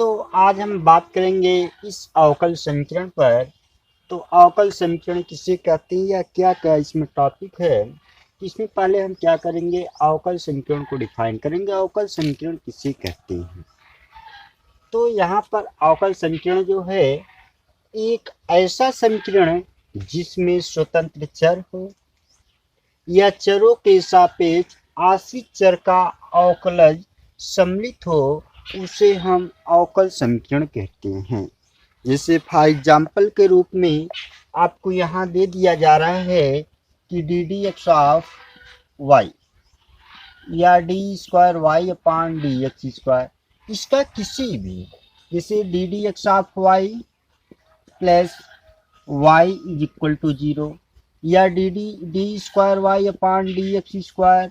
तो आज हम बात करेंगे इस अवकल समीकरण पर। तो अवकल समीकरण किसे कहते हैं या क्या क्या इसमें टॉपिक है। इसमें पहले हम क्या करेंगे, अवकल समीकरण को डिफाइन करेंगे। अवकल समीकरण किसे कहते हैं। तो यहाँ पर अवकल समीकरण जो है एक ऐसा समीकरण है जिसमें स्वतंत्र चर हो या चरों के सापेक्ष आश्रित चर का अवकलज सम्मिलित हो, उसे हम अवकल समीकरण कहते हैं। जैसे फॉर एग्जाम्पल के रूप में आपको यहाँ दे दिया जा रहा है कि D D x of Y या D square Y upon D x square, इसका किसी भी, जैसे D D x of Y plus Y is equal to 0 या D square Y upon D x square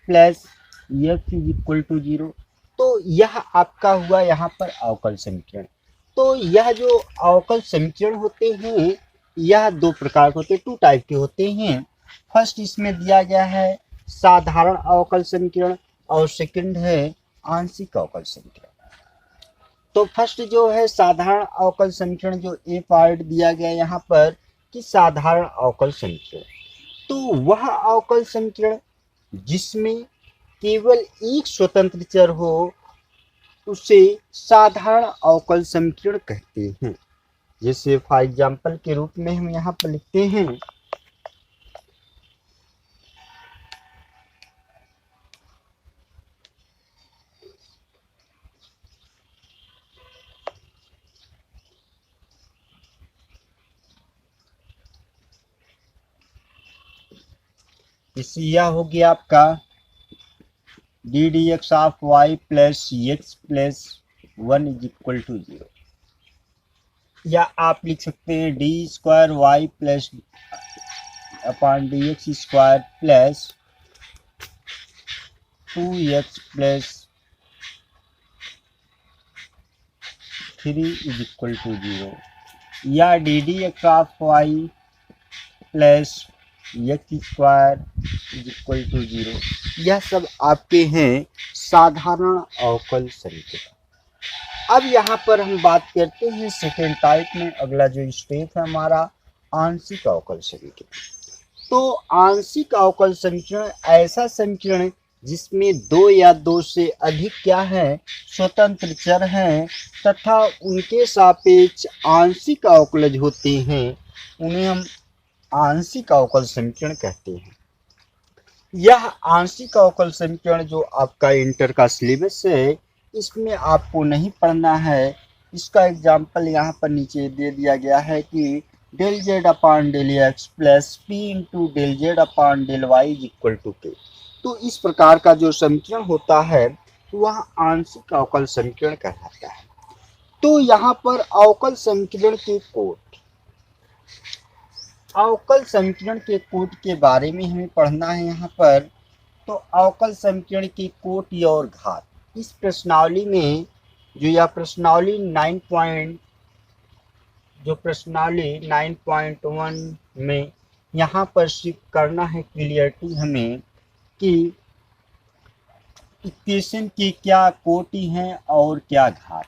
plus X is equal to 0। तो यह आपका हुआ यहाँ पर अवकल समीकरण। तो यह जो अवकल समीकरण होते हैं यह दो प्रकार के होते हैं, टू टाइप के होते हैं। फर्स्ट इसमें दिया गया है साधारण अवकल समीकरण और सेकंड है आंशिक अवकल समीकरण। तो फर्स्ट जो है साधारण अवकल समीकरण, जो ए पार्ट दिया गया यहाँ पर कि साधारण अवकल समीकरण, तो वह अवकल समीकरण जिसमें केवल एक स्वतंत्र चर हो उसे साधारण अवकल समीकरण कहते हैं। जैसे फॉर एग्जाम्पल के रूप में हम यहाँ पर लिखते हैं इसी यह हो गया आपका D D x of Y plus X plus 1 is equal to 0, या आप लिख सकते हैं D square Y plus upon D x square plus 2x plus 3 is equal to 0, या D D x of Y plus X square is equal to 0। यह सब आपके हैं साधारण अवकल समीकरण। अब यहाँ पर हम बात करते हैं सेकेंड टाइप में, अगला जो स्टेप है हमारा आंशिक अवकल समीकरण। तो आंशिक अवकल समीकरण ऐसा समीकरण है जिसमें दो या दो से अधिक क्या है, स्वतंत्र चर हैं तथा उनके सापेक्ष आंशिक अवकलज होते हैं, उन्हें हम आंशिक अवकल समीकरण कहते हैं। यह आंशिक अवकल समीकरण जो आपका इंटर का सिलेबस है इसमें आपको नहीं पढ़ना है। इसका एग्जाम्पल यहाँ पर नीचे दे दिया गया है कि del Z upon del X plus P into del Z upon del Y is equal to K. तो इस प्रकार का जो समीकरण होता है वह आंशिक अवकल समीकरण कहलाता है। तो यहाँ पर अवकल समीकरण के कोट, अवकल समीकरण के कोट के बारे में हमें पढ़ना है यहाँ पर। तो अवकल समीकरण के कोटि और घात, इस प्रश्नावली में जो यह प्रश्नावली 9.1 में यहाँ पर सिर्फ करना है क्लियरिटी हमें कि इक्वेशन की क्या कोटि हैं और क्या घात।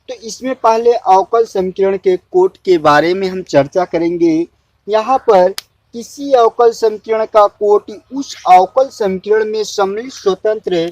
तो इसमें पहले अवकल समीकरण के कोट के बारे में हम चर्चा करेंगे। यहाँ पर किसी अवकल समीकरण का कोटि उस अवकल समीकरण में सम्मिलित स्वतंत्र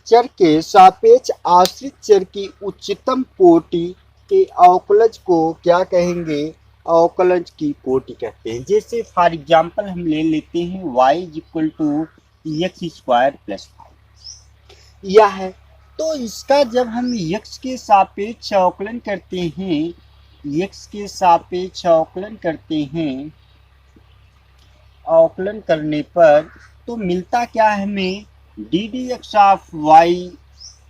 चर के सापेक्ष आश्रित चर की उच्चतम कोटि के अवकलज को क्या कहेंगे, अवकलज की कोटि कहते हैं। जैसे फॉर एग्जाम्पल हम ले लेते हैं y is equal to X square plus 5, यह है। तो इसका जब हम x के सापेक्ष अवकलन करते हैं, x के सापेक्ष अवकलन करते हैं, अवकलन करने पर तो मिलता क्या है हमें, D D x of Y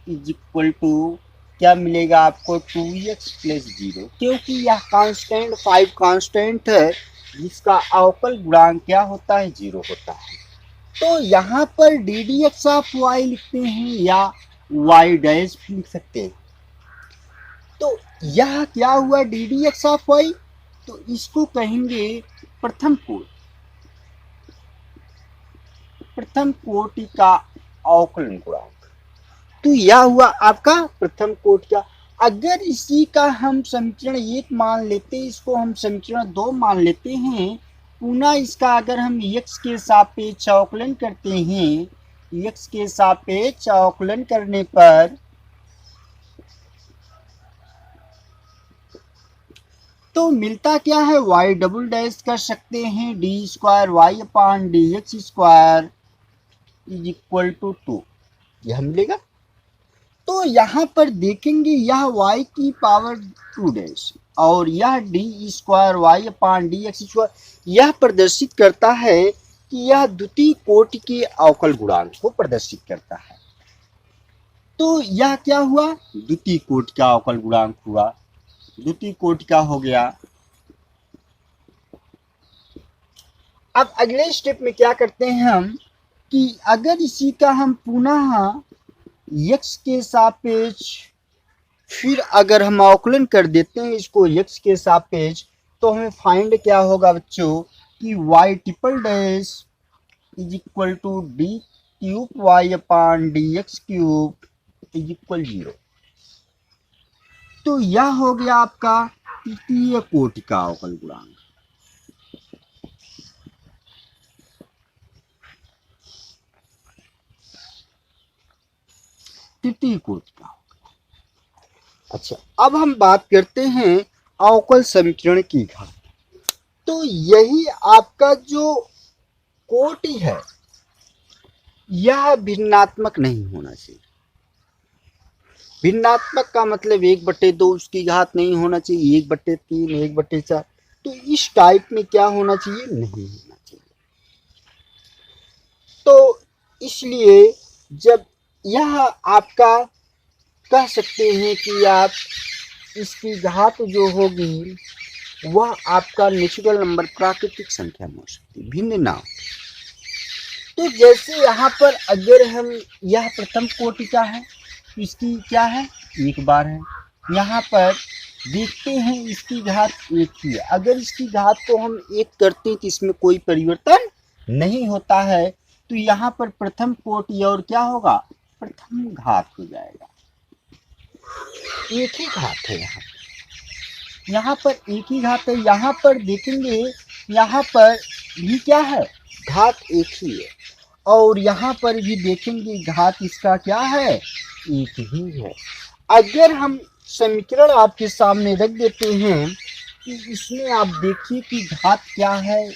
is equal to क्या मिलेगा आपको 2x प्लस 0, क्योंकि यह कांस्टेंट 5 कांस्टेंट है जिसका अवकल गुणांक क्या होता है, 0 होता है। तो यहाँ पर D D x of Y लिखते हैं या वाई डैश लिख सकते हैं। तो यह क्या हुआ D D x of Y, तो इसको कहेंगे प्रथम कोट। प्रथम कोटि का अवकलन गुणांक। तो यह हुआ आपका प्रथम कोटि का। अगर इसी का हम समीकरण 1 मान लेते हैं, इसको हम समीकरण 2 मान लेते हैं, पुनः इसका अगर हम x के सापेक्ष अवकलन करते हैं, x के सापेक्ष अवकलन करने पर तो मिलता क्या है, y डबल डैश कर सकते हैं D square Y upon D x square is equal to 2, यह मिलेगा। तो यहाँ पर देखेंगे यह y की पावर 2 डैश और यह D square Y upon D x square, यह प्रदर्शित करता है कि यह द्वितीय कोटि के अवकल गुणांक को प्रदर्शित करता है। तो यह क्या हुआ, द्वितीय कोटि का अवकल गुणांक हुआ, द्वितीय कोटि का हो गया। अब अगले स्टेप में क्या करते हैं हम कि अगर इसी का हम पुनः x के सापेक्ष फिर अगर हम अवकलन कर देते हैं इसको x के सापेक्ष, तो हमें फाइंड क्या होगा बच्चों कि y triple dash is equal to D cube Y upon D x cube is equal 0। तो यह हो गया आपका तृतीय कोटि का अवकल गुणांक। तृतीय कोटि का। अच्छा, अब हम बात करते हैं अवकल समीकरण की घात। तो यही आपका जो कोटि है यह भिन्नात्मक नहीं होना चाहिए। भिन्नात्मक का मतलब 1/2 उसकी घात नहीं होना चाहिए, 1/3, 1/4। तो इस टाइप में क्या होना चाहिए, नहीं होना चाहिए। तो इसलिए जब यह आपका कह सकते हैं कि आप इसकी घात जो होगी वह आपका नेचुरल नंबर प्राकृतिक संख्या में हो सकती है, भिन्न ना हो। तो जैसे यहाँ पर अगर हम यह प्रथम कोटि का है, इसकी क्या है, 1 बार है। यहाँ पर देखते हैं इसकी घात 1 ही है। अगर इसकी घात को हम 1 करते हैं तो इसमें कोई परिवर्तन नहीं होता है। तो यहाँ पर प्रथम कोटि और क्या होगा, प्रथम घात हो जाएगा। एक ही घात है यहाँ पर एक ही घात है। यहाँ पर देखेंगे यहाँ पर भी क्या है, घात एक ही है। और यहाँ पर भी देखेंगे घात इसका क्या है, एक ही है। अगर हम समीकरण आपके सामने रख देते हैं कि इसमें आप देखिए कि घात क्या है,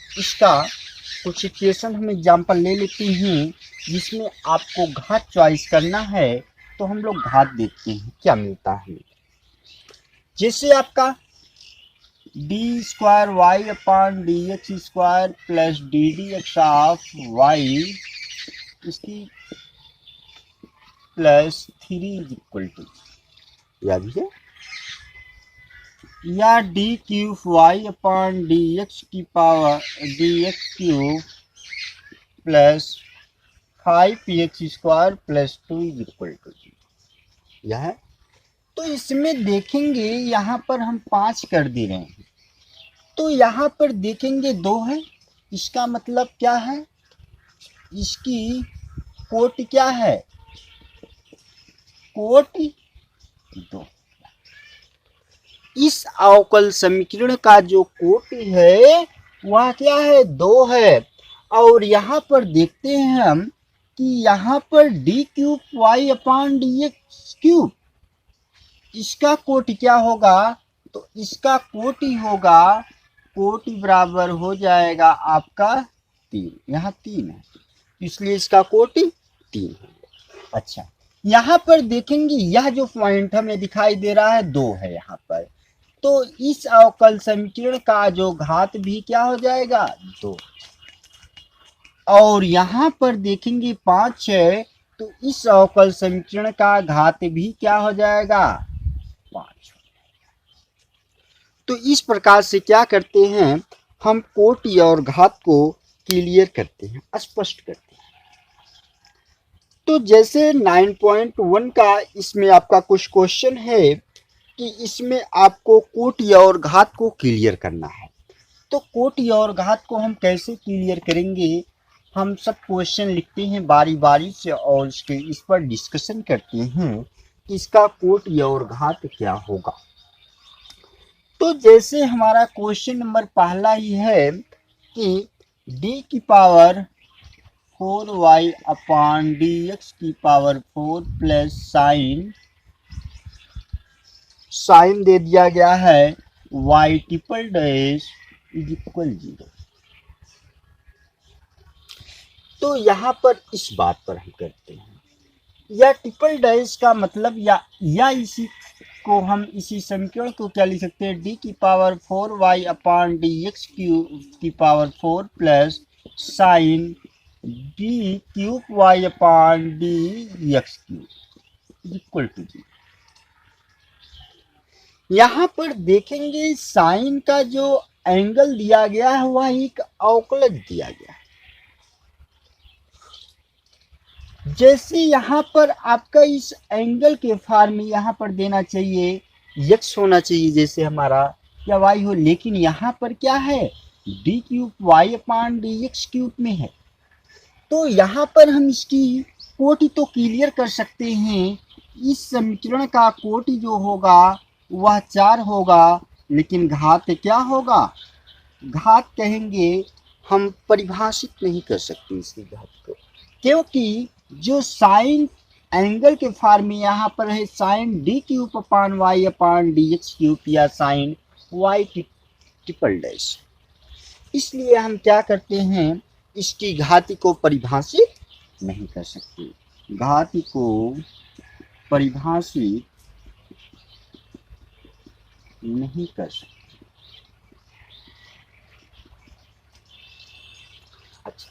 इसका कुछ इक्वेशन हम एग्जाम्पल ले लेते हैं जिसमें आपको घात चॉइस करना है। तो हम लोग घात देखते हैं क्या मिलता है। जैसे आपका d square Y upon D x square plus D D x of y इसकी प्लस 3 इज इक्वल टू, या भी है, या d cube Y upon D x की power d x cube plus 5x square plus 2 is equal to, यह है। तो इसमें देखेंगे यहाँ पर हम 5 कर दे रहे हैं, तो यहाँ पर देखेंगे 2 है। इसका मतलब क्या है, इसकी कोटि क्या है, कोटि 2। इस अवकल समीकरण का जो कोटि है वह क्या है, 2 है। और यहाँ पर देखते हैं हम कि यहाँ पर D cube Y upon D x cube, इसका कोटि क्या होगा, तो इसका कोटि होगा, कोटि बराबर हो जाएगा आपका 3। यहाँ 3 है इसलिए इसका कोटि 3 है। अच्छा, यहाँ पर देखेंगे यह जो पॉइंट हमें दिखाई दे रहा है 2 है यहाँ पर। तो इस अवकल समीकरण का जो घात भी क्या हो जाएगा, 2। और यहाँ पर देखेंगे 5 है, तो इस अवकल समीकरण का घात भी क्या हो जाएगा, 5। तो इस प्रकार से क्या करते हैं हम कोटि और घात को क्लियर करते हैं, स्पष्ट करते हैं। तो जैसे 9.1 का इसमें आपका कुछ क्वेश्चन है कि इसमें आपको कोटि और घात को क्लियर करना है। तो कोटि और घात को हम कैसे क्लियर करेंगे, हम सब क्वेश्चन लिखते हैं बारी बारी से और इसके इस पर डिस्कशन करते हैं कि इसका कोटि और घात क्या होगा। तो जैसे हमारा क्वेश्चन नंबर पहला ही है कि d की पावर 4y अपॉन dx की पावर 4 प्लस साइन दे दिया गया है y triple dash is equal 0। तो यहाँ पर इस बात पर हम करते हैं, या ट्रिपल डैश का मतलब या इसी को हम इसी समीकरण को क्या लिख सकते हैं, d की पावर 4y अपॉन dx की power 4 plus sine d cube y upon dx cube equal to 0। यहाँ पर देखेंगे साइन का जो एंगल दिया गया है वह एक अवकलज दिया गया है। जैसे यहाँ पर आपका इस एंगल के फॉर्म में यहाँ पर देना चाहिए x होना चाहिए, जैसे हमारा क्या y हो, लेकिन यहाँ पर क्या है d क्यूब y अपान डी एक्स क्यूब में है। तो यहाँ पर हम इसकी कोटि तो क्लियर कर सकते हैं, इस समीकरण का कोटि जो होगा वह 4 होगा, लेकिन घात क्या होगा, घात कहेंगे हम परिभाषित नहीं कर सकते इसकी घात को, क्योंकि जो साइन एंगल के फॉर्म में यहाँ पर है sine D cube upon Y upon D x cube या साइन वाई ट्रिपल डैश। इसलिए हम क्या करते हैं, इसकी घाती को परिभाषित नहीं कर सकते, घाती को परिभाषित नहीं कर सकते। अच्छा,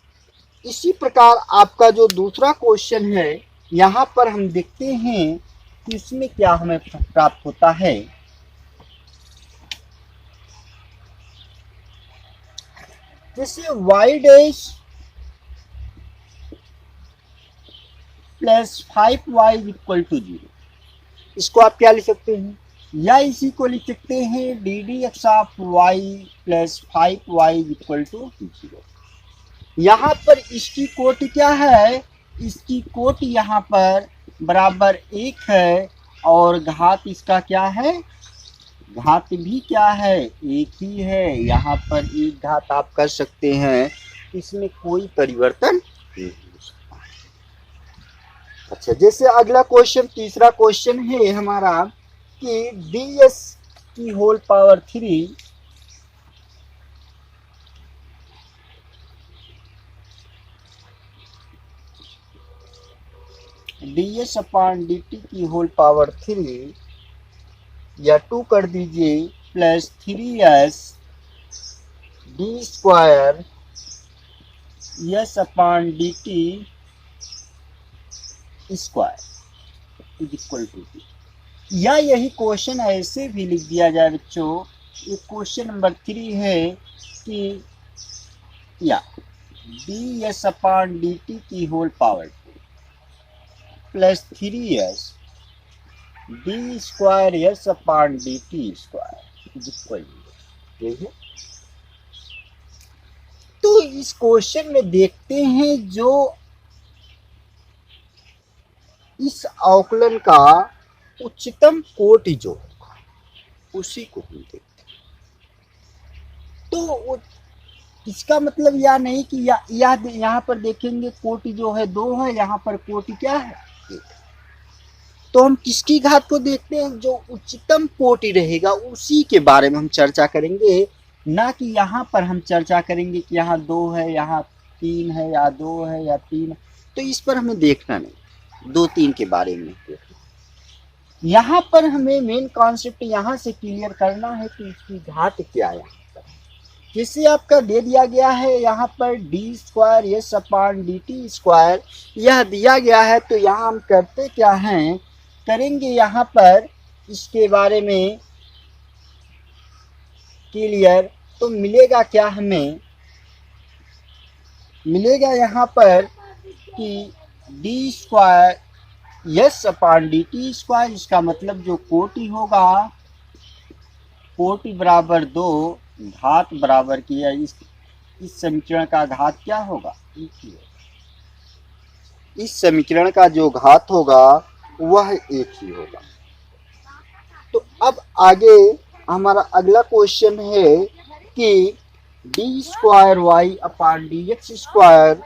इसी प्रकार आपका जो दूसरा क्वेश्चन है, यहाँ पर हम देखते हैं कि इसमें क्या हमें प्राप्त होता है। जैसे y dash plus 5y equal to 0, इसको आप क्या लिख सकते हैं, या इसी को लिख सकते हैं D D x of y plus 5y equal to 0। यहाँ पर इसकी कोटि क्या है, इसकी कोटि यहाँ पर बराबर 1 है और घात इसका क्या है, घात भी क्या है, 1 ही है। यहाँ पर एक घात आप कर सकते हैं, इसमें कोई परिवर्तन नहीं हो सकता। अच्छा, जैसे अगला क्वेश्चन तीसरा क्वेश्चन है हमारा कि ds की whole power 3 ds upon dt की होल पावर 3 या 2 कर दीजिए plus 3s D square s upon D T square is equal to, या यही क्वेश्चन ऐसे भी लिख दिया जाए बच्चों। ये क्वेश्चन नंबर 3 है कि या D S upon D T की whole power plus 3s D square S upon D T square is equal to, यही है। तो इस क्वेश्चन में देखते हैं जो इस अवकलन का उच्चतम कोटि जो होगा उसी को हम देखते हैं। तो इसका मतलब यह नहीं कि यहाँ पर देखेंगे कोटि जो है 2 है, यहाँ पर कोटि क्या है 1। तो हम किसकी घात को देखते हैं, जो उच्चतम कोटि रहेगा उसी के बारे में हम चर्चा करेंगे, ना कि यहाँ पर हम चर्चा करेंगे कि यहाँ 2 है, यहाँ 3 है, या 2 है या 3 है। तो इस पर हमें देखना नहीं, 2-3 के बारे में देखना। यहाँ पर हमें मेन कॉन्सेप्ट यहाँ से क्लियर करना है कि इसकी घात क्या है। जैसे आपका दे दिया गया है यहाँ पर D square S upon D T square यह दिया गया है, तो यहाँ हम करते क्या हैं, करेंगे यहाँ पर इसके बारे में क्लियर। तो मिलेगा क्या, हमें मिलेगा यहाँ पर कि D square s upon D T square, इसका मतलब जो कोटि होगा, कोटि बराबर 2 घात बराबर किया इस इस समीकरण का घात क्या होगा, एक ही होगा। इस समीकरण का जो घात होगा वह एक ही होगा। तो अब आगे हमारा अगला क्वेश्चन है कि D square Y upon D x square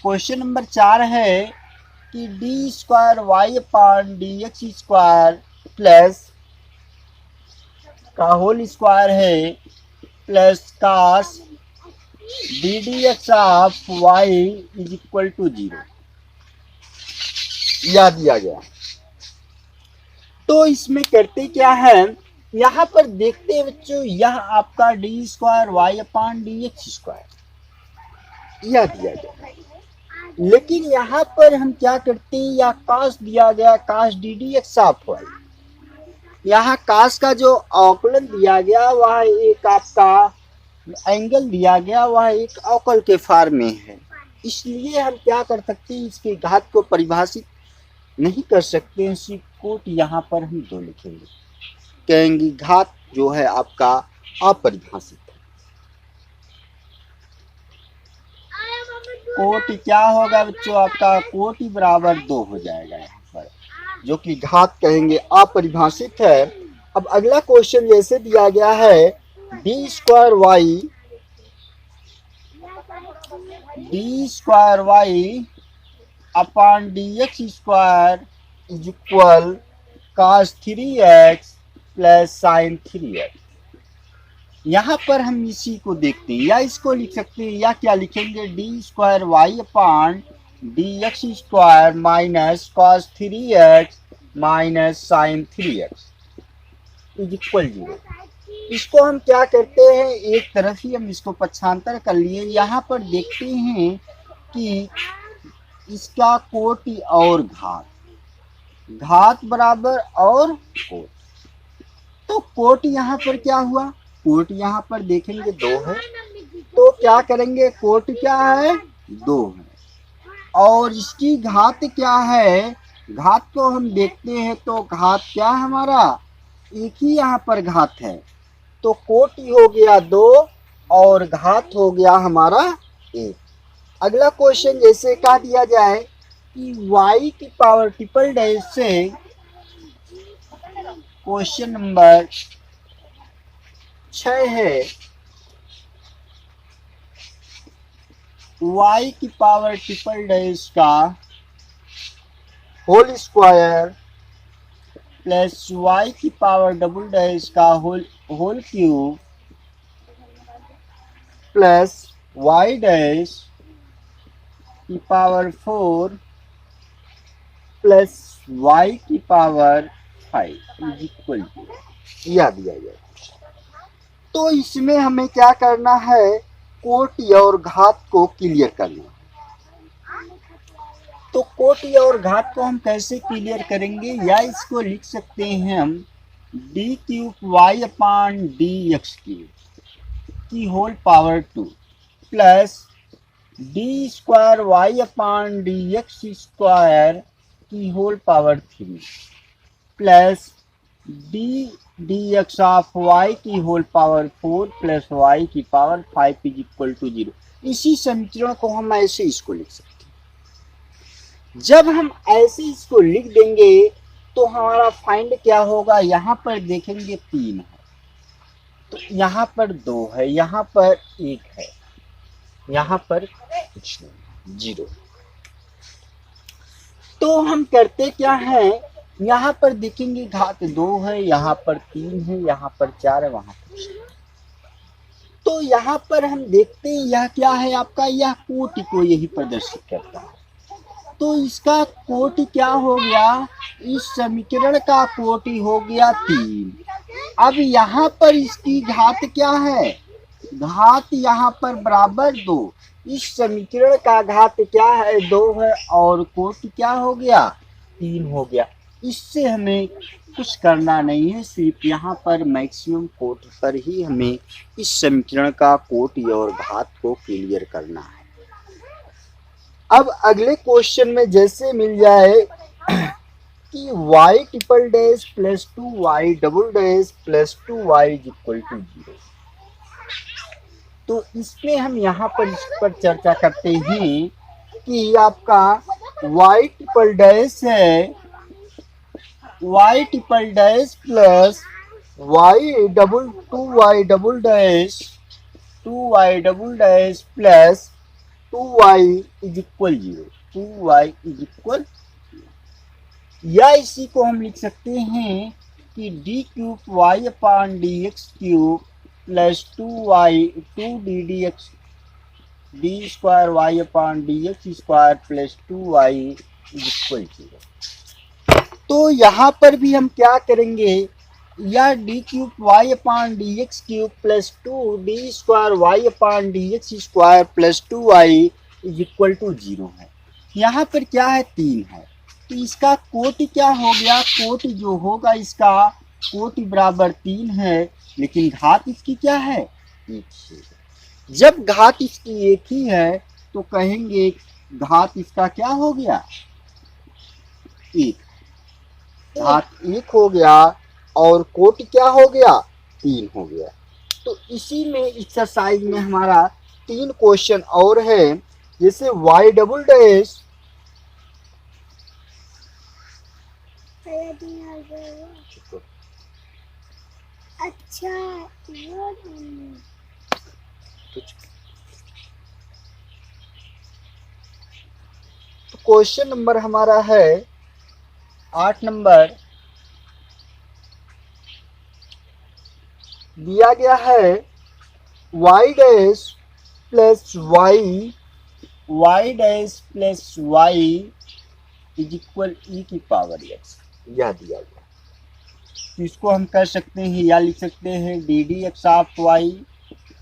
question number 4 है कि D square Y upon D x square plus का होल स्क्वायर है plus cos D D x of Y is equal to 0 यह दिया गया। तो इसमें करते क्या है, यहाँ पर देखते हैं बच्चों, यह आपका d square Y upon D x square यह दिया गया, लेकिन यहाँ पर हम क्या करते हैं, यह कास दिया गया, cos D D x of Y. यहाँ कास का जो अवकलन दिया गया वह एक आपका एंगल दिया गया, वह एक अवकल के फॉर्म में है, इसलिए हम क्या कर सकते हैं, इसके घात को परिभाषित नहीं कर सकते हैं, सिर्फ कोट यहाँ पर हम 2 लिखेंगे, कहेंगे घात जो है आपका अपरिभाषित है। कोटि क्या होगा बच्चों, आपका कोटि बराबर 2 हो जाएगा यहाँ पर, जो कि घात कहेंगे अपरिभाषित है। अब अगला क्वेश्चन जैसे दिया गया है d square Y upon D x square is equal cos 3x plus sine 3x। यहाँ पर हम इसी को देखते हैं, या इसको लिख सकते हैं, या क्या लिखेंगे, d square Y upon D x square minus cos 3x minus sine 3x is equal 0। इसको हम क्या करते हैं, एक तरफ ही हम इसको पक्षांतर कर लिए। यहाँ पर देखते हैं कि इसका कोटि और घात बराबर और कोट, तो कोट यहाँ पर क्या हुआ, कोट यहाँ पर देखेंगे 2 है, तो क्या करेंगे, कोट क्या है 2 है, और इसकी घात क्या है, घात को हम देखते हैं तो घात क्या है हमारा, एक ही यहाँ पर घात है, तो कोटि हो गया 2 और घात हो गया हमारा 1। अगला क्वेश्चन जैसे कहा दिया जाए कि y की पावर ट्रिपल डैश से, क्वेश्चन नंबर 6 है, y की पावर ट्रिपल डैश का होल स्क्वायर प्लस y की पावर डबल डैश का whole cube plus y dash की पावर 4 प्लस y की पावर 5 इज इक्वल यह दिया गया। तो इसमें हमें क्या करना है, कोटि और घात को क्लियर करना है। तो कोटि और घात को हम कैसे क्लियर करेंगे, या इसको लिख सकते हैं हम D cube Y upon D x cube की whole power 2 plus D square Y upon D x square की whole power 3 plus D x of Y की होल पावर 4 प्लस वाई की पावर 5 इज इक्वल टू 0। इसी समीकरण को हम ऐसे इसको लिख सकते हैं। जब हम ऐसे इसको लिख देंगे तो हमारा फाइंड क्या होगा, यहाँ पर देखेंगे 3 है, तो यहाँ पर 2 है, यहाँ पर 1 है, यहाँ पर कुछ नहीं 0। तो हम करते क्या है, यहाँ पर देखेंगे घात 2 है, यहाँ पर 3 है, यहाँ पर 4 है, वहां पर 6। तो यहाँ पर हम देखते हैं यह क्या है आपका, यह कोटि को यही प्रदर्शित करता है। तो इसका कोटि क्या हो गया, इस समीकरण का कोटि हो गया 3। अब यहाँ पर इसकी घात क्या है, घात यहाँ पर बराबर 2, इस समीकरण का घात क्या है 2 है, और कोटि क्या हो गया 3 हो गया। इससे हमें कुछ करना नहीं है, सिर्फ यहाँ पर मैक्सिमम कोटि पर ही हमें इस समीकरण का कोटि और घात को क्लियर करना है। अब अगले क्वेश्चन में जैसे मिल जाए कि y triple dash plus 2y double dash plus 2y is equal to 0। तो इसमें हम यहाँ पर इस पर चर्चा करते हैं कि आपका y ट्रिपल डैश है y triple dash plus y double 2y double dash 2y double dash plus 2y is equal 0, 2y is equal, या इसी को हम लिख सकते हैं कि d cube Y upon D x cube plus 2 d square Y upon D x square plus 2y is equal 0। तो यहाँ पर भी हम क्या करेंगे, या d cube Y upon D x cube plus 2 d square Y upon D x square plus 2y is equal to 0 है। यहाँ पर क्या है, 3 है, तो इसका कोटि क्या हो गया, कोटि जो होगा इसका कोटि बराबर 3 है, लेकिन घात इसकी क्या है, 1 है। जब घात इसकी 1 ही है तो कहेंगे घात इसका क्या हो गया, 1, घात 1 हो गया और कोटि क्या हो गया, 3 हो गया। तो इसी में एक्सरसाइज में हमारा 3 क्वेश्चन और है, जैसे y डबल डैश अच्छा तो क्वेश्चन नंबर हमारा है 8 नंबर, दिया गया है y dash plus y dash plus y is equal e की पावर x, यह दिया गया। तो इसको हम कर सकते हैं या लिख सकते हैं D D x of Y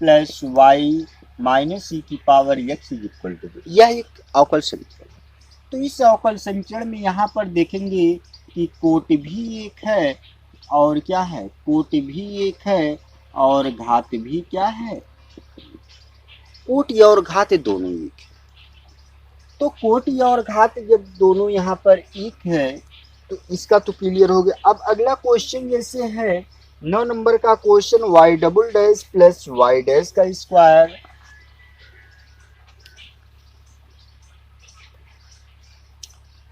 plus Y minus E की power x is equal to, यह एक अवकल समीकरण है। तो इस अवकल समीकरण में यहाँ पर देखेंगे कि कोटि भी 1 है और क्या है, कोटि भी 1 है और घात भी क्या है, कोटि और घात दोनों 1 है। तो कोटि और घात जब दोनों यहाँ पर 1 है तो इसका तो क्लियर हो गया। अब अगला क्वेश्चन जैसे है 9 नंबर का question, y double dash plus y dash का स्क्वायर,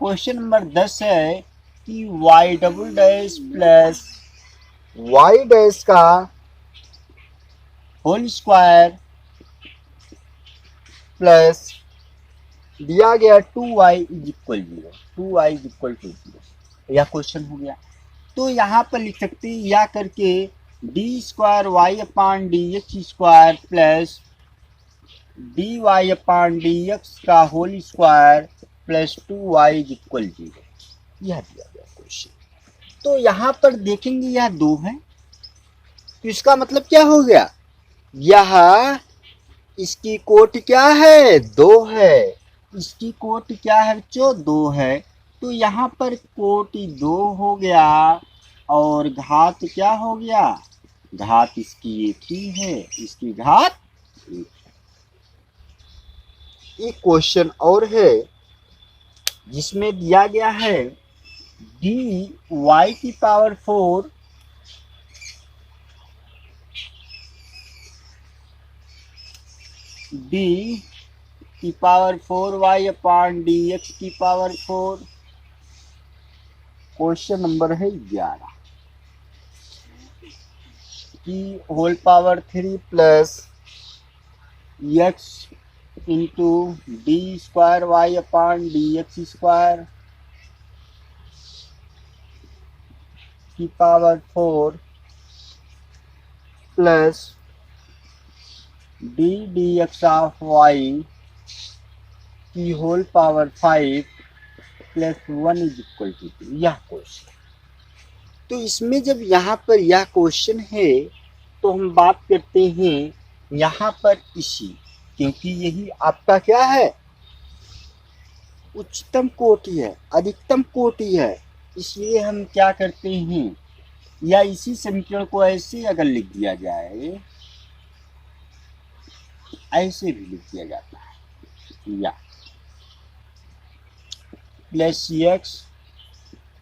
क्वेश्चन नंबर 10 है कि y double dash plus y dash का होल स्क्वायर प्लस दिया गया 2y is equal 0, 2y is equal to 0, यह क्वेश्चन हो गया। तो यहाँ पर लिख सकते हैं या करके D square Y upon D x square plus D Y upon D X का whole square plus 2y is equal 0, यह दिया गया क्वेश्चन। तो यहाँ पर देखेंगे यह 2 है, तो इसका मतलब क्या हो गया, यह इसकी कोटि क्या है, 2 है, इसकी कोटि क्या है बच्चों, 2 है। तो यहाँ पर कोटि 2 हो गया और घात क्या हो गया, घात इसकी 1 ही है, इसकी घात 1 है। एक क्वेश्चन और है जिसमें दिया गया है डी वाई की पावर 4 डी की power 4y upon D x की पावर 4, क्वेश्चन नंबर है 11 की whole power 3 plus X into D square Y upon D x square की power 4 plus D D x of Y की whole power 5 plus 1 is equal to 2, यह question. तो इसमें जब यहाँ पर यह क्वेश्चन है तो हम बात करते हैं यहाँ पर इसी, क्योंकि यही आपका क्या है, उच्चतम कोटि है, अधिकतम कोटि है, इसलिए हम क्या करते हैं, या इसी समीकरण को ऐसे अगर लिख दिया जाए, ऐसे भी लिख दिया जाता है, या plus X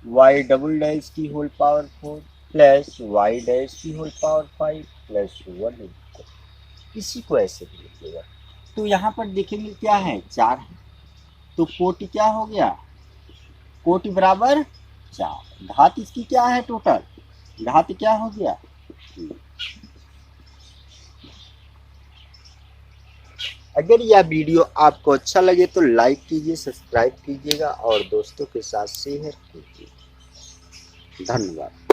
Y double dash की whole power 4 plus Y dash की होल पावर 5 प्लस 1। इसी को ऐसे भी लिखिएगा। तो यहाँ पर देखेंगे क्या है, 4 है, तो कोटि क्या हो गया, कोटि बराबर 4। घात इसकी क्या है, टोटल घात क्या हो गया। अगर यह वीडियो आपको अच्छा लगे तो लाइक कीजिए, सब्सक्राइब कीजिएगा और दोस्तों के साथ शेयर कीजिए। धन्यवाद।